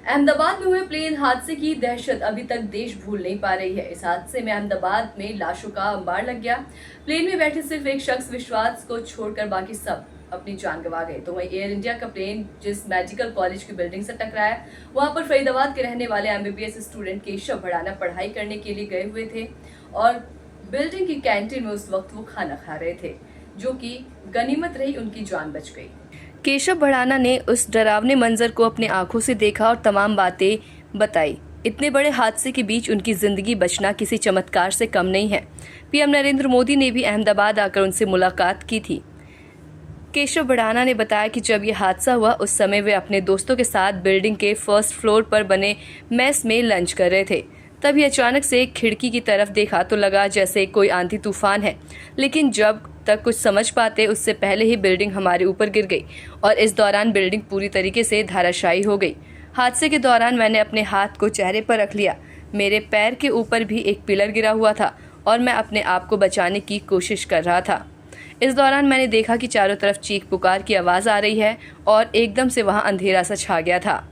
अहमदाबाद में हुए प्लेन हादसे की दहशत अभी तक देश भूल नहीं पा रही है। इस हादसे में अहमदाबाद में लाशों का अंबार लग गया। प्लेन में बैठे सिर्फ एक शख्स विश्वास को छोड़कर बाकी सब अपनी जान गंवा गए। तो वहीं एयर इंडिया का प्लेन जिस मेडिकल कॉलेज की बिल्डिंग से टकराया, वहां पर फरीदाबाद के रहने वाले एमबीबीएस स्टूडेंट केशव भड़ाना पढ़ाई करने के लिए गए हुए थे और बिल्डिंग की कैंटीन में उस वक्त वो खाना खा रहे थे, जो कि गनीमत रही, उनकी जान बच गई। केशव भड़ाना ने उस डरावने मंजर को अपने आंखों से देखा और तमाम बातें बताई। इतने बड़े हादसे के बीच उनकी जिंदगी बचना किसी चमत्कार से कम नहीं है। पीएम नरेंद्र मोदी ने भी अहमदाबाद आकर उनसे मुलाकात की थी। केशव भड़ाना ने बताया कि जब ये हादसा हुआ उस समय वे अपने दोस्तों के साथ बिल्डिंग के फर्स्ट फ्लोर पर बने मेस में लंच कर रहे थे। तभी अचानक से खिड़की की तरफ देखा तो लगा जैसे कोई आंधी तूफान है, लेकिन जब तक कुछ समझ पाते उससे पहले ही बिल्डिंग हमारे ऊपर गिर गई और इस दौरान बिल्डिंग पूरी तरीके से धराशायी हो गई। हादसे के दौरान मैंने अपने हाथ को चेहरे पर रख लिया। मेरे पैर के ऊपर भी एक पिलर गिरा हुआ था और मैं अपने आप को बचाने की कोशिश कर रहा था। इस दौरान मैंने देखा कि चारों तरफ चीख पुकार की आवाज़ आ रही है और एकदम से वहाँ अंधेरा सा छा गया था।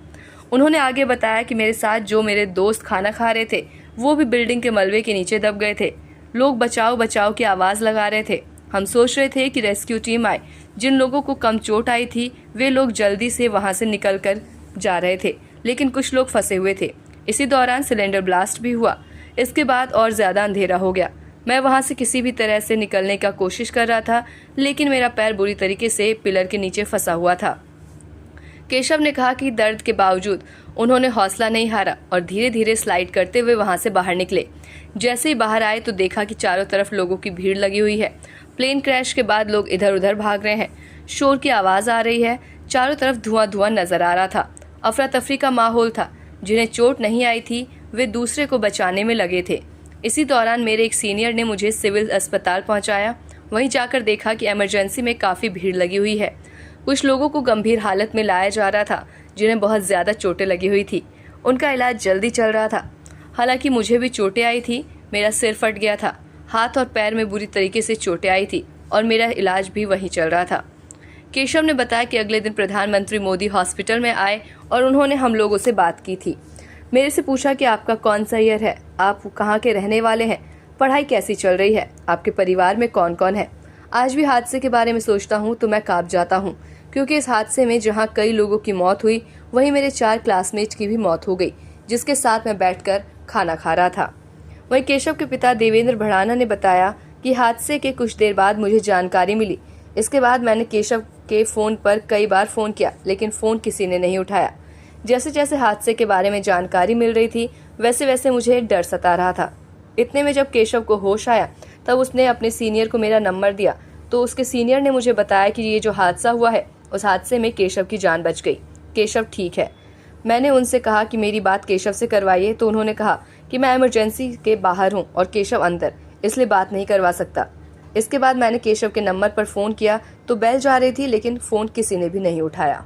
उन्होंने आगे बताया कि मेरे साथ जो मेरे दोस्त खाना खा रहे थे वो भी बिल्डिंग के मलबे के नीचे दब गए थे। लोग बचाओ बचाओ की आवाज़ लगा रहे थे। हम सोच रहे थे कि रेस्क्यू टीम आए। जिन लोगों को कम चोट आई थी वे लोग जल्दी से वहां से निकल कर जा रहे थे, लेकिन कुछ लोग फंसे हुए थे। इसी दौरान सिलेंडर ब्लास्ट भी हुआ। इसके बाद और ज़्यादा अंधेरा हो गया। मैं वहां से किसी भी तरह से निकलने का कोशिश कर रहा था, लेकिन मेरा पैर बुरी तरीके से पिलर के नीचे फंसा हुआ था। केशव ने कहा कि दर्द के बावजूद उन्होंने हौसला नहीं हारा और धीरे धीरे स्लाइड करते हुए वहां से बाहर निकले। जैसे ही बाहर आए तो देखा कि चारों तरफ लोगों की भीड़ लगी हुई है। प्लेन क्रैश के बाद लोग इधर उधर भाग रहे हैं। शोर की आवाज़ आ रही है। चारों तरफ धुआं धुआं नजर आ रहा था। अफरा तफरी का माहौल था। जिन्हें चोट नहीं आई थी वे दूसरे को बचाने में लगे थे। इसी दौरान मेरे एक सीनियर ने मुझे सिविल अस्पताल पहुंचाया। वहीं जाकर देखा कि इमरजेंसी में काफ़ी भीड़ लगी हुई है। कुछ लोगों को गंभीर हालत में लाया जा रहा था, जिन्हें बहुत ज़्यादा चोटें लगी हुई थी। उनका इलाज जल्दी चल रहा था। हालांकि मुझे भी चोटें आई थी। मेरा सिर फट गया था। हाथ और पैर में बुरी तरीके से चोटें आई थी और मेरा इलाज भी वहीं चल रहा था। केशव ने बताया कि अगले दिन प्रधानमंत्री मोदी हॉस्पिटल में आए और उन्होंने हम लोगों से बात की थी। मेरे से पूछा कि आपका कौन सा ईयर है, आप कहाँ के रहने वाले हैं, पढ़ाई कैसी चल रही है, आपके परिवार में कौन कौन है। आज भी हादसे के बारे में सोचता हूँ तो मैं कांप जाता हूँ, क्योंकि इस हादसे में जहाँ कई लोगों की मौत हुई वहीं मेरे 4 क्लासमेट की भी मौत हो गई, जिसके साथ मैं बैठकर खाना खा रहा था। वहीं केशव के पिता देवेंद्र भड़ाना ने बताया कि हादसे के कुछ देर बाद मुझे जानकारी मिली। इसके बाद मैंने केशव के फ़ोन पर कई बार फ़ोन किया, लेकिन फ़ोन किसी ने नहीं उठाया। जैसे जैसे हादसे के बारे में जानकारी मिल रही थी वैसे वैसे मुझे डर सता रहा था। इतने में जब केशव को होश आया तब उसने अपने सीनियर को मेरा नंबर दिया, तो उसके सीनियर ने मुझे बताया कि ये जो हादसा हुआ है उस हादसे में केशव की जान बच गई। केशव ठीक है। मैंने उनसे कहा कि मेरी बात केशव से करवाइए, तो उन्होंने कहा कि मैं इमरजेंसी के बाहर हूँ और केशव अंदर, इसलिए बात नहीं करवा सकता। इसके बाद मैंने केशव के नंबर पर फ़ोन किया तो बेल जा रही थी, लेकिन फ़ोन किसी ने भी नहीं उठाया।